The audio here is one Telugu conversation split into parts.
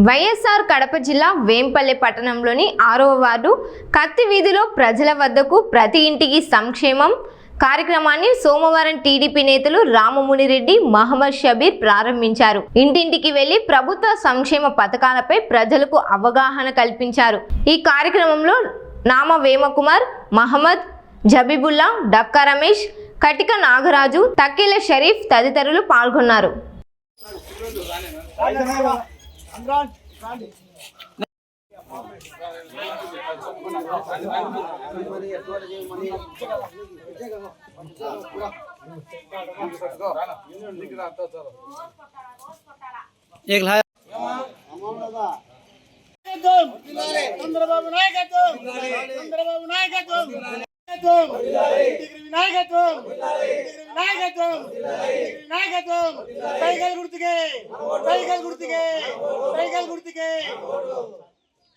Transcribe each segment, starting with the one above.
వైఎస్ఆర్ కడప జిల్లా వేంపల్లె పట్టణంలోని 6వ వార్డు కత్తి వీధిలో ప్రజల వద్దకు ప్రతి ఇంటికి సంక్షేమం కార్యక్రమాన్ని సోమవారం టీడీపీ నేతలు రామమునిరెడ్డి, మహమ్మద్ షబీర్ ప్రారంభించారు. ఇంటింటికి వెళ్లి ప్రభుత్వ సంక్షేమ పథకాలపై ప్రజలకు అవగాహన కల్పించారు. ఈ కార్యక్రమంలో నామ వేమకుమార్, మహమ్మద్, జబీబుల్లా, డక్కా రమేష్, కటిక నాగరాజు, తక్కిల షరీఫ్ తదితరులు పాల్గొన్నారు. చంద్రబాబు నాయకత్వం, చంద్రబాబు నాయకత్వం, నాయకత్వం, నాయకత్వం, నాయకత్వం, సైకిల్ గుర్తుకే, సైకిల్ గుర్తుకే, సైకిల్ గుర్తుకే.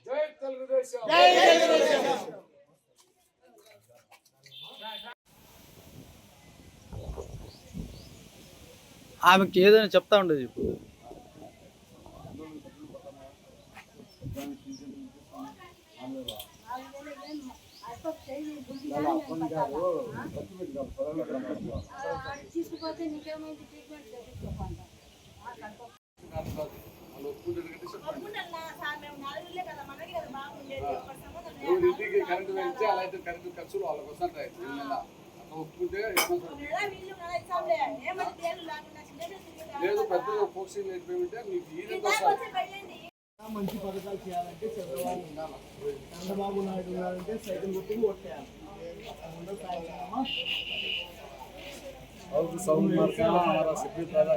జై తెలుగుదేశం, జై తెలుగుదేశం. ఆమెకి ఏదైనా చెప్తా ఉండదు. ఇప్పుడు కరెంటు పెంచి అలా అయితే కరెంటు ఖర్చులు వాళ్ళకి వస్తుంటాయి. ఒప్పుకుంటే లేదు పెద్దగా పోక్సీ లేకపోతే మీకు మంచి పథకాలు చేయాలంటే చంద్రబాబు ఉండాలి. చంద్రబాబు నాయుడు ఉన్నారంటే సైకిల్ గుర్తుకు ఓటేయాలి. और सब हमारा सभी पैदा